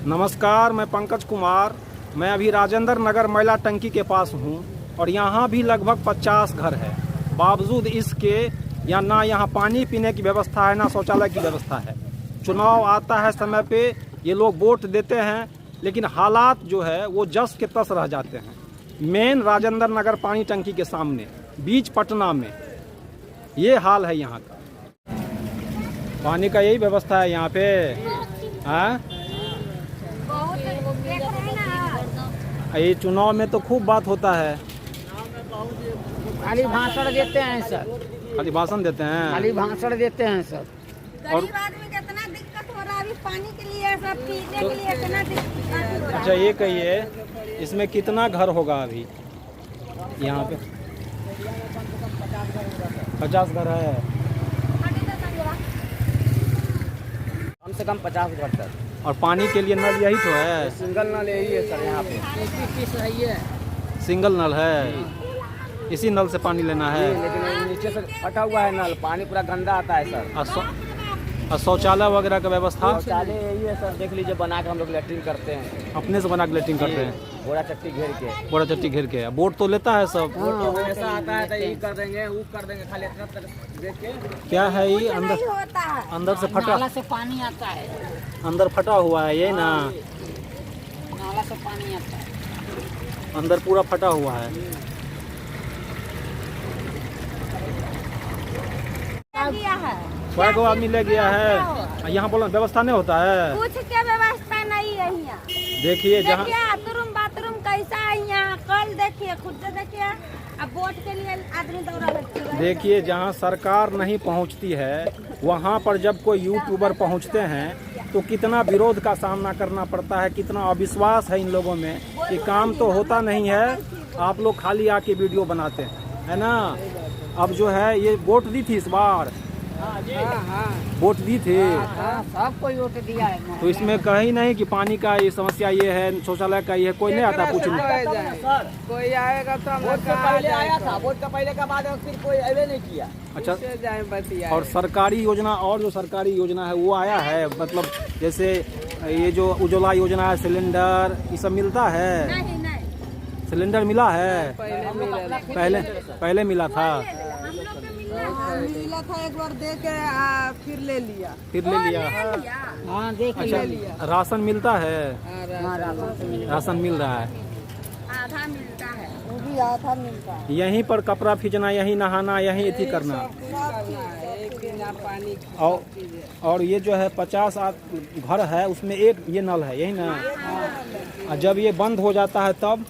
नमस्कार, मैं पंकज कुमार। मैं अभी राजेंद्र नगर मैला टंकी के पास हूँ और यहाँ भी लगभग 50 घर है। बावजूद इसके ना यहाँ पानी पीने की व्यवस्था है, ना शौचालय की व्यवस्था है। चुनाव आता है समय पे ये लोग वोट देते हैं, लेकिन हालात जो है वो जस के तस रह जाते हैं। मेन राजेंद्र नगर पानी टंकी के सामने बीच पटना में ये हाल है यहाँ का। पानी का यही व्यवस्था है यहाँ पे। ये चुनाव में तो खूब बात होता है। खाली भाषण देते हैं सर, खाली भाषण देते हैं, खाली भाषण देते हैं सर। गरीब आदमी को इतना दिक्कत हो रहा है अभी पानी के लिए, सब पीने के लिए इतना दिक्कत हो रहा है। अच्छा ये कहिए, इसमें कितना घर होगा अभी यहाँ पे? 50 घर है। कम से कम 50 घर सर। और पानी के लिए नल यही तो है? सिंगल नल यही है सर यहाँ पे। सिंगल नल है, इसी नल से पानी लेना है। लेकिन नीचे से फटा हुआ है नल, पानी पूरा गंदा आता है सर। और शौचालय वगैरह का व्यवस्था? शौचालय यही है सर, देख लीजिए बना के हम लोग लेटरिन करते हैं। अपने से बना के लेटरिन करते हैं? बोरा चट्टी घेर के। बोरा चट्टी घेर के। वोट तो लेता है सब? ऐसा आता है तो ये कर देंगे, वो कर देंगे, खाली इतना देख के। क्या है ये? नहीं अंदर होता है। अंदर से फटा, नाला से पानी आता है, अंदर फटा हुआ है ये ना? नाला से पानी आता है। अंदर पूरा फटा हुआ है। दिया है को आदमी ले गया है। यहाँ बोला व्यवस्था नहीं होता है, कुछ के व्यवस्था नहीं है यहाँ। देखिए जहाँ बाथरूम बाथरूम कैसा है यहाँ, कल देखिए, खुद से देखिए। अब वोट के लिए आदमी दौड़ा लगती है। देखिए जहाँ सरकार नहीं पहुँचती है वहाँ पर जब कोई यूट्यूबर पहुँचते हैं तो कितना विरोध का सामना करना पड़ता है, कितना अविश्वास है इन लोगों में कि काम तो होता नहीं है, आप लोग खाली आके वीडियो बनाते हैं, है ना। अब जो है ये वोट दी थी इस बार, वोट दी थी, सब कोई वोट दिया है। तो इसमें कहीं नहीं कि पानी का ये समस्या ये है, शौचालय का ये, कोई नहीं आता पूछने। कोई आएगा तो वोट से पहले आया था, वोट का पहले का बाद फिर कोई अवे नहीं किया। अच्छा, और सरकारी योजना, और जो सरकारी योजना है वो आया है, मतलब जैसे ये जो उज्ज्वला योजना है, सिलेंडर, ये सब मिलता है? नहीं नहीं सिलेंडर मिला है? पहले मिला था, मिला था एक बार दे के फिर ले लिया। हाँ देख अच्छा राशन मिलता है? राशन मिल रहा है, आधा मिलता है। वो भी आधा मिलता है। यहीं पर कपड़ा खींचना, यहीं नहाना, यहीं इसी करना। एक दिन पानी और ये जो है 50 घर है, उसमें एक ये नल है, यही ना? और जब ये बंद हो जाता है तब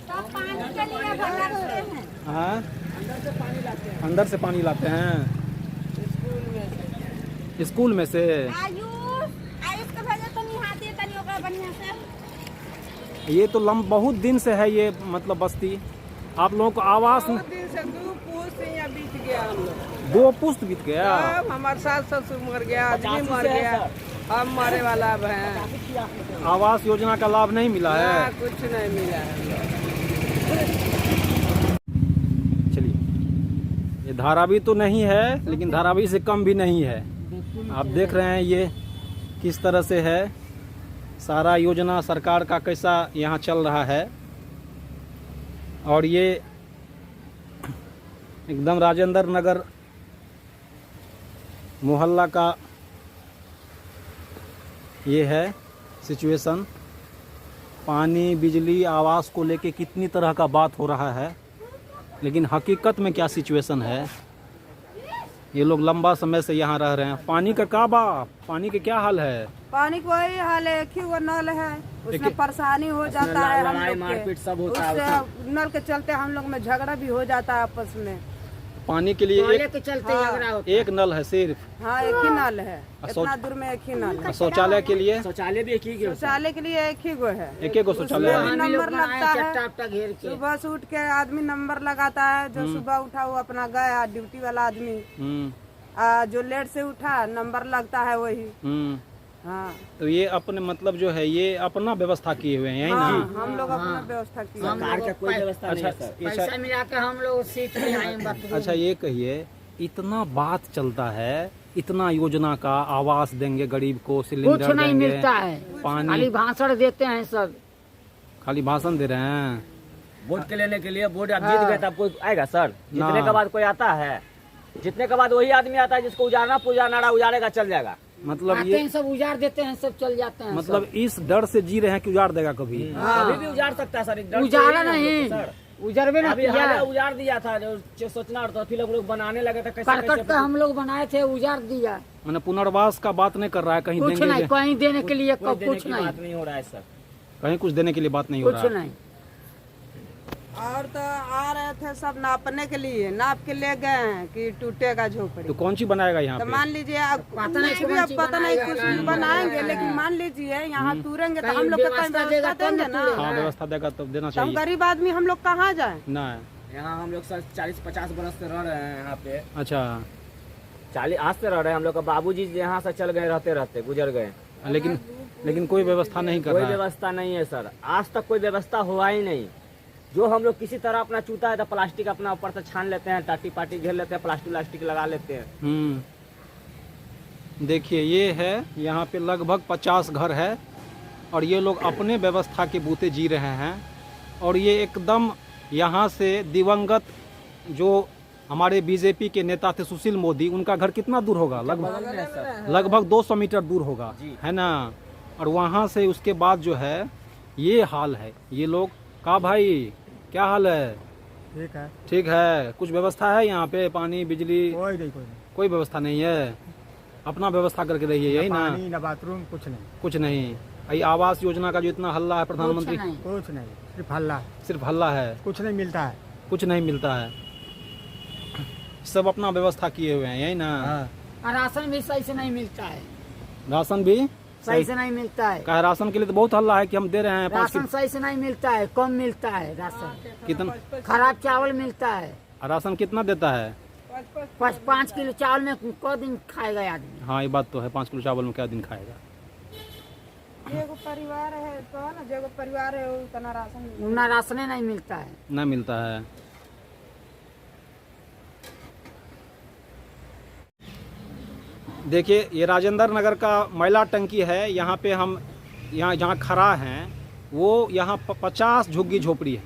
सब पानी के लिए भटकते हैं। हाँ, अंदर से पानी लाते हैं स्कूल में से। आयुष को भेजे तो निहाती तनी ओकरा बढ़िया से। ये तो बहुत दिन से है ये, मतलब बस्ती। आप लोगों को आवास दिन से 2 पुश्त यहाँ बीत गया हम लोग। 2 पुश्त बीत गया। हमारे सास ससुर मर गया, आदमी मर गया, हम मरे वाला अब हैं। आवास योजना का लाभ नहीं मिला है? कुछ नहीं मिला है। चलिए, ये धारावी तो नहीं है, लेकिन धारावी से कम भी नहीं है। आप देख रहे हैं ये किस तरह से है, सारा योजना सरकार का कैसा यहाँ चल रहा है। और ये एकदम राजेंद्र नगर मोहल्ला का ये है सिचुएशन। पानी, बिजली, आवास को लेके कितनी तरह का बात हो रहा है, लेकिन हकीकत में क्या सिचुएशन है। ये लोग लंबा समय से यहाँ रह रहे हैं। पानी का पानी के क्या हाल है? पानी को वही हाल है, एक ही वो नल है, उसमें परेशानी हो जाता है। हम लोग मारपीट सब होता है। उससे नल के चलते हम लोग में झगड़ा भी हो जाता है आपस में। पानी के लिए एक के चलते झगड़ा होता है। एक नल है सिर्फ? हाँ, एक ही नल है, इतना दूर में एक ही नल है। शौचालय के लिए? शौचालय भी एक ही है। शौचालय के लिए एक ही गो है, एक गो शौचालय है। नंबर लगता है, चट्टा घेर के। सुबह से उठ के आदमी नंबर लगाता है। जो सुबह उठा वो अपना गया, ड्यूटी वाला आदमी। जो लेट से उठा नंबर लगता है वही। हाँ, तो ये अपने मतलब जो है ये अपना व्यवस्था किए हुए हैं यही हाँ, ना? हम लोग अपना व्यवस्था किए। सरकार का कोई व्यवस्था नहीं है सर। पैसा मिला के हम लोग सीट पे आए। अच्छा ये कहिए, इतना बात चलता है इतना योजना का आवास देंगे गरीब को, सिलेंडर कुछ नहीं देंगे, मिलता है, पानी, खाली भाषण देते हैं सब। खाली भाषण दे रहे हैं। वोट के लेने के लिए वोट आप जीत गए तब कोई आएगा सर? जीतने ना। के बाद कोई आता है? जीतने के बाद वही आदमी आता है जिसको उजाड़ना पुजाना उजाड़ेगा चल जाएगा। मतलब आते ये हैं सब उजाड़ देते हैं, सब चल जाते हैं। मतलब इस डर से जी रहे हैं कि उजाड़ देगा कभी। कभी भी उजाड़ सकता है सर। एक डर से उजाड़ा ही नहीं, सर। उजरबे ना अभी किया। हाल उजाड़ दिया था, जो सोचना और तो फिर लोग बनाने लगे थे कैसे करकट का हम लोग बनाए थे, उजाड़ दिया। मैंने पुनर्वास का बात नहीं कर रहा है, कहीं कुछ देंगे नहीं, कहीं देने के लिए कोई देने कुछ की नहीं, बात नहीं हो रहा है सर। कहीं कुछ देने के लिए बात नहीं हो कुछ रहा है। नहीं। और तो आ रहे थे सब नापने के लिए, नाप के ले गए हैं कि टूटेगा झोपड़ी। तो कौन सी बनाएगा यहाँ तो पे? मान लीजिए अब पता नहीं कुछ भी अब पता नहीं कुछ भी बनाएंगे, लेकिन मान लीजिए यहाँ तूरेंगे तो हम लोग के कहीं व्यवस्था देंगे ना। हाँ, व्यवस्था देगा तब देना तो हम चाहिए गरीब आदमी हम लोग कहाँ जाए? ना। यहाँ हम लोग सर 40-50 बरस से रह रहे हैं यहाँ पे। अच्छा, 40 आज से रह रहे हैं हम लोग का। बाबूजी यहाँ से चल गए, रहते गुजर गए। लेकिन कोई व्यवस्था नहीं कर कोई रहा है। व्यवस्था नहीं है सर, आज तक कोई व्यवस्था हुआ ही नहीं। जो हम लोग किसी तरह अपना चूता है तो प्लास्टिक अपना ऊपर से छान लेते हैं, टाटी पाटी घेर लेते हैं, प्लास्टिक लगा लेते हैं। देखिए ये है, यहाँ पे लगभग 50 घर है और ये लोग अपने व्यवस्था के बूते जी रहे हैं। और ये एकदम यहाँ से दिवंगत जो हमारे बीजेपी के नेता थे सुशील मोदी, उनका घर कितना दूर होगा? लगभग 200 मीटर दूर होगा, है ना। और वहाँ से उसके बाद जो है ये हाल है। ये लोग का भाई क्या हाल है? ठीक है। ठीक है। कुछ व्यवस्था है यहाँ पे? पानी बिजली? कोई कोई व्यवस्था नहीं है। अपना व्यवस्था करके रहिए, यही ना? पानी न बाथरूम कुछ नहीं। कुछ नहीं। ये आवास योजना का जो इतना हल्ला है प्रधानमंत्री, कुछ नहीं, सिर्फ हल्ला है, कुछ नहीं मिलता है। कुछ नहीं मिलता है। सब अपना व्यवस्था किए हुए हैं, यही ना? और राशन भी सही से नहीं मिलता है, राशन भी सही से नहीं मिलता है। क्या राशन के लिए तो बहुत हल्ला है कि हम दे रहे हैं 5 राशन सही से नहीं मिलता है, कम मिलता है राशन। कितना खराब चावल मिलता है। राशन कितना देता है? 5 किलो चावल में क दिन खाएगा आदमी? हाँ, ये बात तो है। 5 किलो चावल में क्या दिन खाएगा? एगो परिवार है तो ना, जो परिवार है उतना राशन उतना राशने नहीं मिलता है। ना मिलता है। देखिए ये राजेंद्र नगर का मैला टंकी है। यहाँ पे हम जहाँ खड़ा हैं वो यहाँ 50 झुग्गी झोपड़ी है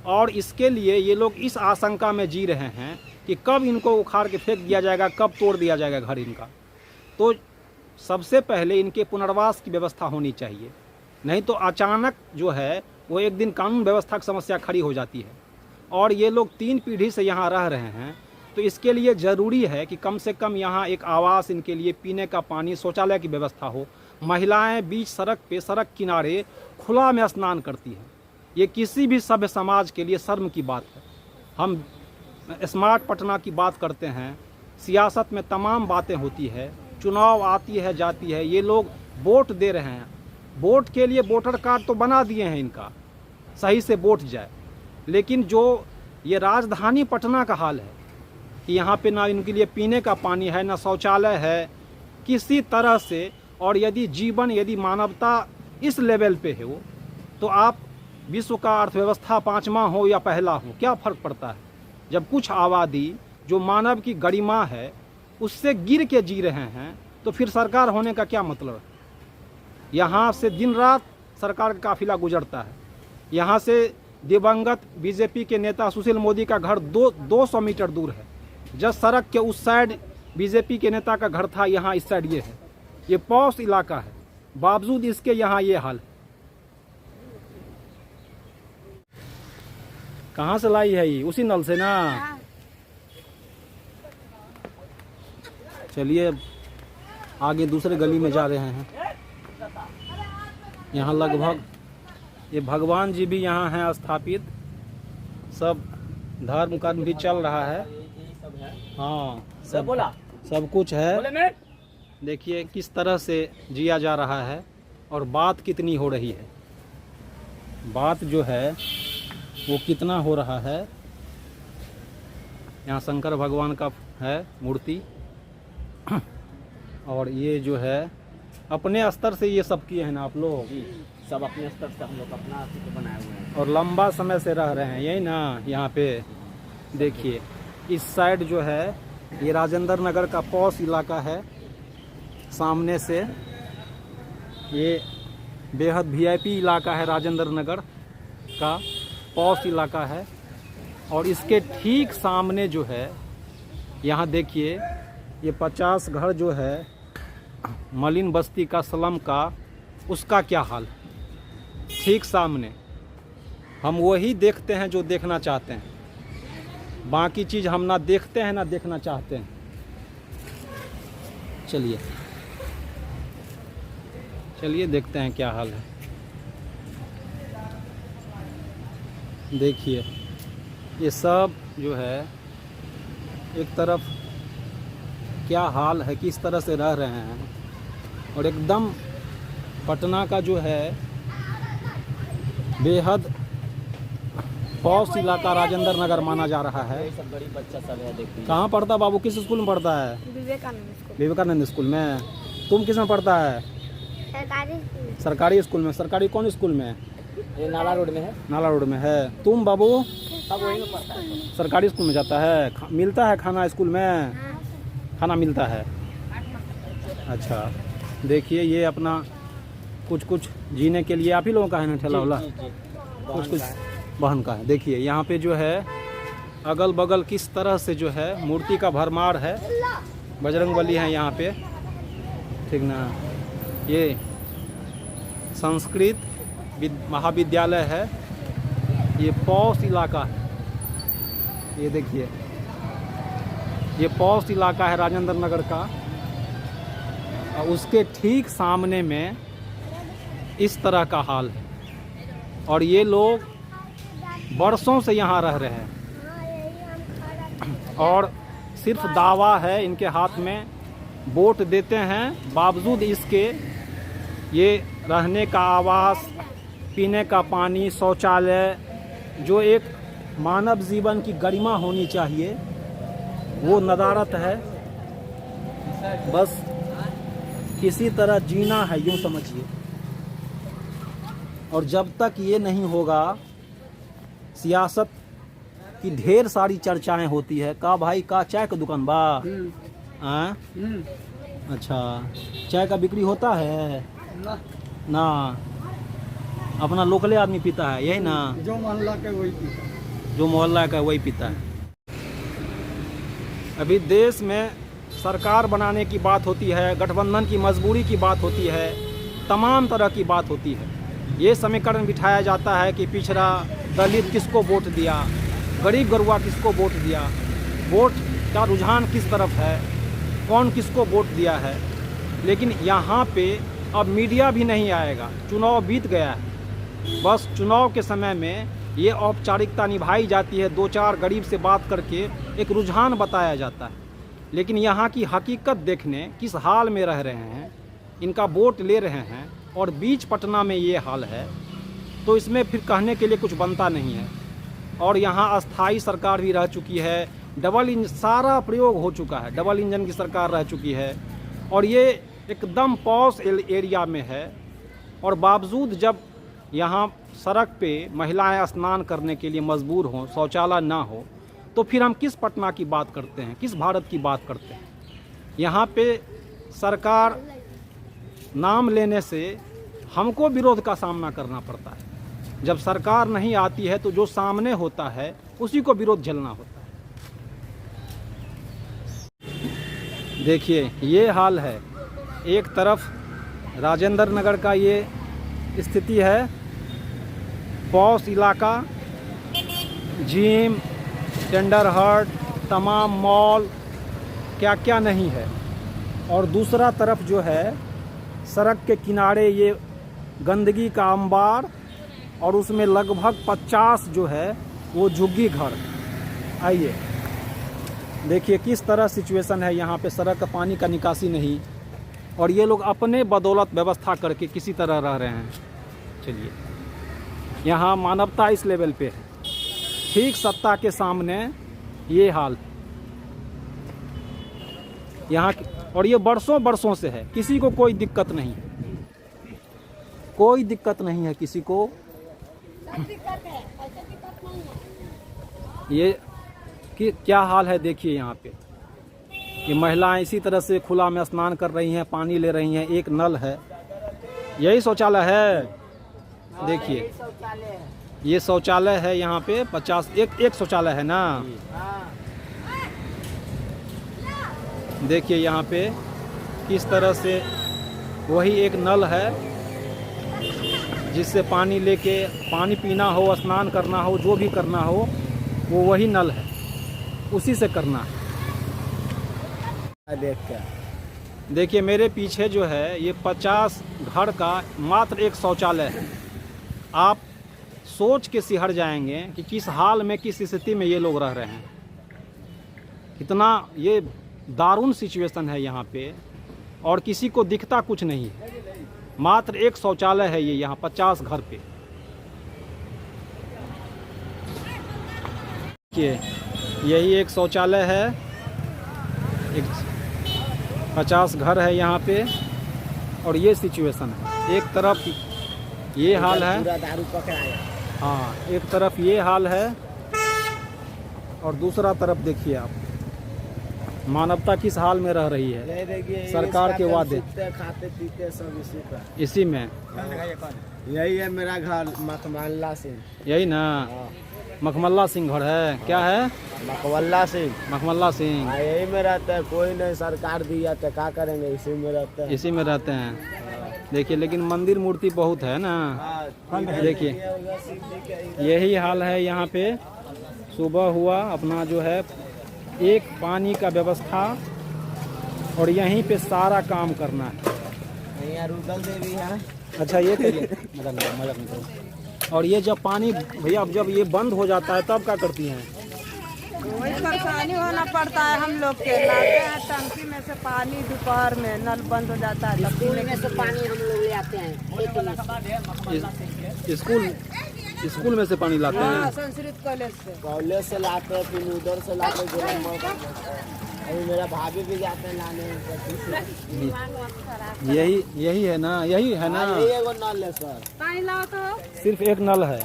और इसके लिए ये लोग इस आशंका में जी रहे हैं कि कब इनको उखाड़ के फेंक दिया जाएगा, कब तोड़ दिया जाएगा घर इनका। तो सबसे पहले इनके पुनर्वास की व्यवस्था होनी चाहिए, नहीं तो अचानक जो है वो एक दिन कानून व्यवस्था की समस्या खड़ी हो जाती है। और ये लोग 3 पीढ़ी से यहाँ रह रहे हैं, तो इसके लिए ज़रूरी है कि कम से कम यहाँ एक आवास, इनके लिए पीने का पानी, शौचालय की व्यवस्था हो। महिलाएं बीच सड़क पे, सड़क किनारे खुला में स्नान करती हैं। ये किसी भी सभ्य समाज के लिए शर्म की बात है। हम स्मार्ट पटना की बात करते हैं, सियासत में तमाम बातें होती है, चुनाव आती है जाती है, ये लोग वोट दे रहे हैं। वोट के लिए वोटर कार्ड तो बना दिए हैं, इनका सही से वोट जाए। लेकिन जो ये राजधानी पटना का हाल है कि यहाँ पे ना इनके लिए पीने का पानी है, ना शौचालय है किसी तरह से। और यदि जीवन, यदि मानवता इस लेवल पे है वो, तो आप विश्व का अर्थव्यवस्था 5वां हो या पहला हो, क्या फ़र्क पड़ता है? जब कुछ आबादी जो मानव की गरिमा है उससे गिर के जी रहे हैं, तो फिर सरकार होने का क्या मतलब है? यहाँ से दिन रात सरकार का काफिला गुजरता है। यहाँ से दिवंगत बीजेपी के नेता सुशील मोदी का घर 200 मीटर दूर है। जब सड़क के उस साइड बीजेपी के नेता का घर था, यहाँ इस साइड ये है। ये पॉश इलाका है, बावजूद इसके यहाँ ये हाल है। कहाँ से लाई है ये? उसी नल से ना? चलिए आगे दूसरे गली में जा रहे हैं। यहाँ लगभग ये भगवान जी भी यहाँ हैं स्थापित, सब धर्म कर्म भी चल रहा है। हाँ, सब कुछ है। देखिए किस तरह से जिया जा रहा है और बात कितनी हो रही है। बात जो है वो कितना हो रहा है। यहाँ शंकर भगवान का है मूर्ति और ये जो है अपने स्तर से ये सब किए हैं ना आप लोग? सब अपने स्तर से हम लोग अपना बनाए हुए हैं और लंबा समय से रह रहे हैं, यही ना? यहाँ पे देखिए इस साइड जो है ये राजेंद्र नगर का पॉश इलाका है। सामने से ये बेहद वीआईपी इलाका है, राजेंद्र नगर का पॉश इलाका है। और इसके ठीक सामने जो है, यहाँ देखिए ये 50 घर जो है मलिन बस्ती का, स्लम का, उसका क्या हाल। ठीक सामने हम वही देखते हैं जो देखना चाहते हैं, बाकी चीज़ हम ना देखते हैं ना देखना चाहते हैं। चलिए देखते हैं क्या हाल है। देखिए ये सब जो है एक तरफ क्या हाल है, किस तरह से रह रहे हैं। और एकदम पटना का जो है बेहद पॉश इलाका राजेंद्र नगर माना जा रहा है। सब गरीब बच्चा सब है, देखिए। कहाँ पढ़ता बाबू, किस स्कूल में पढ़ता है? विवेकानंद स्कूल में। तुम किस में पढ़ता है? सरकारी स्कूल में। सरकारी कौन स्कूल में? ये नाला रोड में है। नाला रोड में है। तुम बाबू? सब वही में पढ़ता है। सरकारी स्कूल में जाता है। मिलता है खाना स्कूल में? खाना मिलता है। अच्छा, देखिए ये अपना कुछ जीने के लिए आप ही लोगों का है ना ठेला वाला? कुछ बहन का है। देखिए यहाँ पे जो है अगल बगल किस तरह से जो है मूर्ति का भरमार है। बजरंगबली है यहाँ पे, ठीक ना। ये संस्कृत महाविद्यालय है। ये पॉश इलाका है। ये देखिए ये पॉश इलाका है राजेंद्र नगर का। और उसके ठीक सामने में इस तरह का हाल है। और ये लोग बरसों से यहाँ रह रहे हैं और सिर्फ दावा है इनके हाथ में, वोट देते हैं, बावजूद इसके ये रहने का आवास, पीने का पानी, शौचालय, जो एक मानव जीवन की गरिमा होनी चाहिए, वो नदारत है। बस किसी तरह जीना है, यूँ समझिए। और जब तक ये नहीं होगा, सियासत की ढेर सारी चर्चाएं होती है। का भाई का चाय का दुकान बा? अच्छा, चाय का बिक्री होता है ना? अपना लोकले आदमी पीता है, यही ना? जो मोहल्ला का वही पीता है। जो मोहल्ला का वही पीता है। अभी देश में सरकार बनाने की बात होती है, गठबंधन की मजबूरी की बात होती है, तमाम तरह की बात होती है। ये समीकरण बिठाया जाता है कि पिछड़ा दलित किसको वोट दिया, गरीब गरुआ किसको वोट दिया, वोट का रुझान किस तरफ है, कौन किसको वोट दिया है। लेकिन यहाँ पे अब मीडिया भी नहीं आएगा। चुनाव बीत गया है। बस चुनाव के समय में ये औपचारिकता निभाई जाती है, दो चार गरीब से बात करके एक रुझान बताया जाता है। लेकिन यहाँ की हकीकत देखने किस हाल में रह रहे हैं, इनका वोट ले रहे हैं और बीच पटना में ये हाल है, तो इसमें फिर कहने के लिए कुछ बनता नहीं है। और यहाँ अस्थाई सरकार भी रह चुकी है, सारा प्रयोग हो चुका है, डबल इंजन की सरकार रह चुकी है। और ये एकदम पॉश एरिया में है। और बावजूद जब यहाँ सड़क पे महिलाएं स्नान करने के लिए मजबूर हों, शौचालय ना हो, तो फिर हम किस पटना की बात करते हैं, किस भारत की बात करते हैं? यहाँ पे सरकार नाम लेने से हमको विरोध का सामना करना पड़ता है। जब सरकार नहीं आती है तो जो सामने होता है उसी को विरोध झेलना होता है। देखिए ये हाल है। एक तरफ राजेंद्र नगर का ये स्थिति है, पॉश इलाका, जिम, टेंडर हट, तमाम मॉल, क्या क्या नहीं है। और दूसरा तरफ जो है सड़क के किनारे ये गंदगी का अंबार, और उसमें लगभग 50 जो है वो झुग्गी घर। आइए देखिए किस तरह सिचुएशन है यहाँ पे। सड़क का पानी का निकासी नहीं, और ये लोग अपने बदौलत व्यवस्था करके किसी तरह रह रहे हैं। चलिए, यहाँ मानवता इस लेवल पे है। ठीक सत्ता के सामने ये हाल यहाँ। और ये बरसों से है, किसी को कोई दिक्कत नहीं है, कोई दिक्कत नहीं है किसी को। ये क्या हाल है देखिए यहाँ पे। कि महिलाएं इसी तरह से खुला में स्नान कर रही हैं, पानी ले रही हैं। एक नल है, यही शौचालय है। देखिए ये शौचालय है यहाँ पे 50 एक शौचालय है ना। देखिए यहाँ पे किस तरह से वही एक नल है जिससे पानी लेके पानी पीना हो, स्नान करना हो, जो भी करना हो वो वही नल है, उसी से करना है। देखिए मेरे पीछे जो है ये 50 घर का मात्र एक शौचालय है। आप सोच के सिहर जाएंगे कि किस हाल में, किस स्थिति में ये लोग रह रहे हैं। कितना ये दारुण सिचुएशन है यहाँ पे, और किसी को दिखता कुछ नहीं है। मात्र एक शौचालय है ये यहाँ 50 घर पे। यही एक शौचालय है, एक 50 घर है यहाँ पे, और ये सिचुएशन है। एक तरफ ये हाल है, दारू पकड़ाया। हाँ एक तरफ ये हाल है, और दूसरा तरफ देखिए आप मानवता किस हाल में रह रही है। सरकार के वादे, खाते पीते सब इसी पर, इसी में। यही है मेरा घर मखमल्ला सिंह। यही ना मखमल्ला सिंह घर है। क्या है? मखमल्ला सिंह। मखमल्ला सिंह। यही में रहते हैं, कोई नहीं, सरकार दिया तो क्या करेंगे, इसी में रहते हैं। इसी में रहते हैं। देखिए लेकिन मंदिर मूर्ति बहुत है ना। देखिए यही हाल है यहाँ पे। सुबह हुआ अपना जो है एक पानी का व्यवस्था, और यहीं पे सारा काम करना है। यहाँ रुदल देवी है। अच्छा ये करिए, मजाक नहीं करो। और ये जब पानी भैया जब ये बंद हो जाता है तब क्या करती हैं? वही परेशानी होना पड़ता है हम लोग के। लाते हैं टंकी में से पानी, दोपहर में नल बंद हो जाता है, स्कूल में से पानी हम लोग ले आते हैं। स्कूल में से पानी लाते हैं। संस्कृत कॉलेज से लाते हैं, फिर उधर से लाते हैं। अभी मेरा भाभी भी जाते हैं लाने। यही है ना, यही है ना। यही एगो नल है सर। पानी लाओ तो। सिर्फ एक नल है।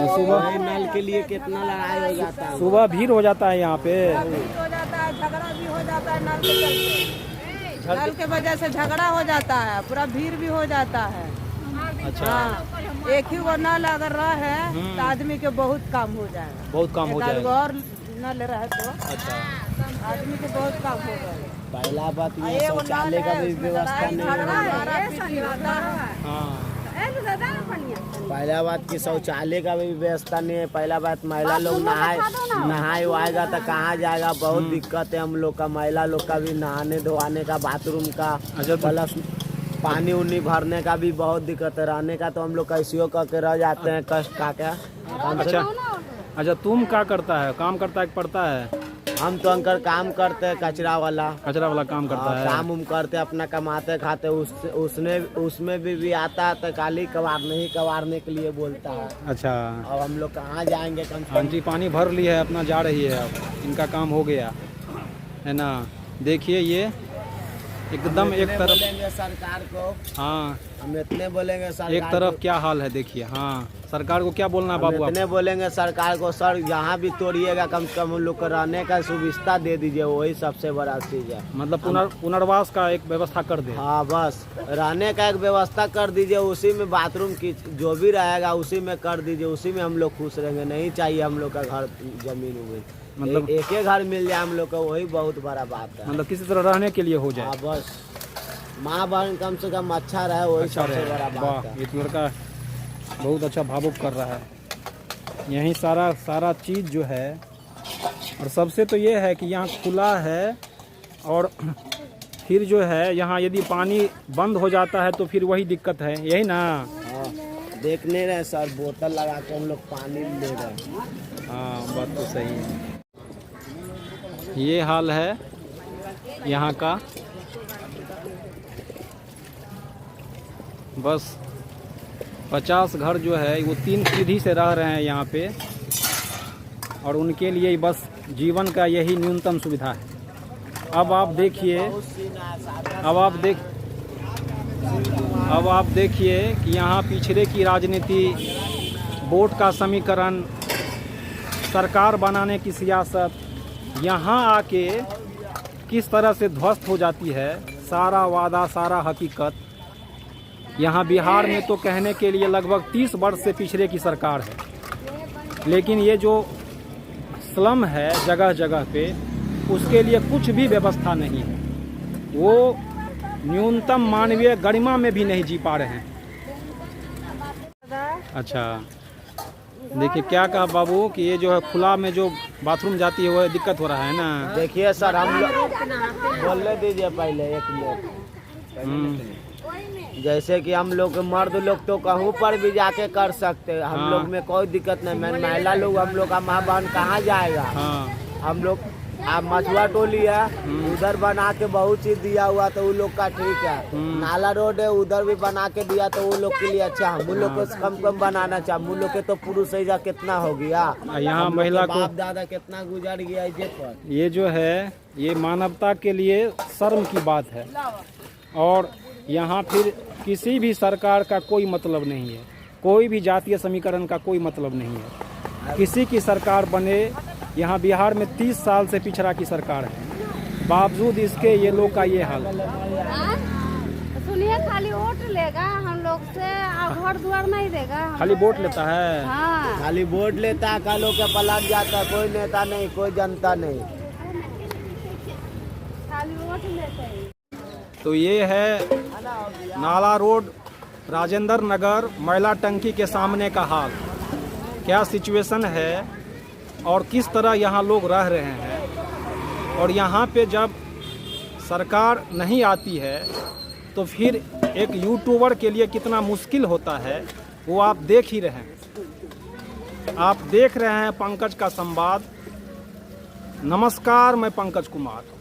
सुबह नल के लिए कितना लड़ाई हो जाता है। सुबह भीड़ हो जाता है यहाँ पे। हो जाता है, झगड़ा भी हो जाता है नल के चलते। नल के वजह से झगड़ा हो जाता है, पूरा भीड़ भी हो जाता है। अच्छा हाँ, एक ही वो नल अगर रहे तो आदमी के बहुत काम हो जाएगा। बहुत काम हो जाएगा। और नल रहे तो अच्छा आदमी के बहुत काम हो जाएगा। पहला बात ये शौचालय का भी व्यवस्था नहीं है। हाँ पहला बात की शौचालय का भी व्यवस्था नहीं है। पहला बात महिला लोग नहाए आएगा तो कहाँ जाएगा, बहुत दिक्कत है हम लोग का। महिला लोग का भी नहाने धोने का, बाथरूम का, प्लस पानी उनी भरने का भी बहुत दिक्कत है। रहने का तो हम लोग कैसे करके रह जाते हैं, कष्ट का क्या। अच्छा तुम क्या करता है? काम करता है कि पढ़ता है? हम तो अंकर काम करते हैं, कचरा वाला काम करता है। काम उम करते अपना कमाते खाते। उसमें भी आता है तो खाली कबाड़ने के लिए बोलता है। अच्छा अब हम लोग कहाँ जाएंगे? कम से आंटी पानी भर ली है, अपना जा रही है। अब इनका काम हो गया है ना। देखिए ये एकदम एक तरफ बोलेंगे सरकार को। हाँ हम इतने बोलेंगे सरकार एक तरफ क्या हाल है देखिए। हाँ सरकार को क्या बोलना है बाबू? इतने बोलेंगे सरकार को, सर यहाँ भी तोड़िएगा, कम से कम हम लोग को रहने का सुविधा दे दीजिए, वही सबसे बड़ा चीज है। मतलब पुनर्वास का एक व्यवस्था कर दे। हाँ बस रहने का एक व्यवस्था कर दीजिए, उसी में बाथरूम की जो भी रहेगा उसी में कर दीजिए, उसी में हम लोग खुश रहेंगे। नहीं चाहिए हम लोग का घर जमीन उमीन, मतलब एक ही घर मिल जाए हम लोग का, वही बहुत बड़ा बात है। मतलब किसी तरह रहने के लिए हो जाए। हाँ बस माँ बहन कम से कम अच्छा रहे, वही सबसे बड़ा बात है। ये लड़का बहुत अच्छा भावुक कर रहा है। यही सारा चीज़ जो है, और सबसे तो ये है कि यहाँ खुला है, और फिर जो है यहाँ यदि पानी बंद हो जाता है तो फिर वही दिक्कत है। यही ना। हाँ देख नहीं रहे सर, बोतल लगा के हम लोग पानी ले रहे हैं। हाँ बात तो सही है। ये हाल है यहाँ का। बस 50 घर जो है वो 3 पीढ़ी से रह रहे हैं यहाँ पे, और उनके लिए बस जीवन का यही न्यूनतम सुविधा है। अब आप देखिए कि यहाँ पिछड़े की राजनीति, वोट का समीकरण, सरकार बनाने की सियासत यहाँ आके किस तरह से ध्वस्त हो जाती है, सारा वादा सारा हकीकत। यहाँ बिहार में तो कहने के लिए लगभग 30 वर्ष से पिछड़े की सरकार है, लेकिन ये जो स्लम है जगह जगह पे, उसके लिए कुछ भी व्यवस्था नहीं है। वो न्यूनतम मानवीय गरिमा में भी नहीं जी पा रहे हैं। अच्छा, देखिए क्या कहा बाबू कि ये जो है खुला में जो बाथरूम जाती है वो दिक्कत हो रहा है ना। देखिए सर, हम लोग बोलने दीजिए पहले एक मिनट। जैसे कि हम लोग मर्द लोग तो कहीं पर भी जाके कर सकते हैं, हम लोग में कोई दिक्कत नहीं। महिला लोग, हम लोग का माँ बहन कहाँ जाएगा। हम लोग मछुआ टोली है, उधर बना के बहुत चीज दिया हुआ तो वो लोग का ठीक है। नाला रोड है, उधर भी बना के दिया तो वो लोग के लिए अच्छा। हम लोग को कम कम बनाना चाहिए। हम लोग के तो पुरुष ऐसा कितना हो गया, यहाँ महिला को बाप दादा कितना गुजर गया इसे पर। ये जो है ये मानवता के लिए शर्म की बात है। और यहाँ फिर किसी भी सरकार का कोई मतलब नहीं है, कोई भी जातीय समीकरण का कोई मतलब नहीं है। किसी की सरकार बने, यहाँ बिहार में 30 साल से पिछड़ा की सरकार है, बावजूद इसके ये लोग का ये हाल। सुनिए, खाली वोट लेगा हम लोग से, घर द्वार नहीं देगा। खाली वोट लेता है। हाँ, खाली वोट लेता है, कालों के पलट जाता है। कोई नेता नहीं, कोई जनता नहीं, खाली वोट लेते हैं। तो ये है नाला रोड राजेंद्र नगर मैला टंकी के सामने का हाल। क्या सिचुएशन है और किस तरह यहाँ लोग रह रहे हैं। और यहाँ पे जब सरकार नहीं आती है तो फिर एक यूट्यूबर के लिए कितना मुश्किल होता है वो आप देख ही रहे हैं। आप देख रहे हैं पंकज का संवाद। नमस्कार, मैं पंकज कुमार।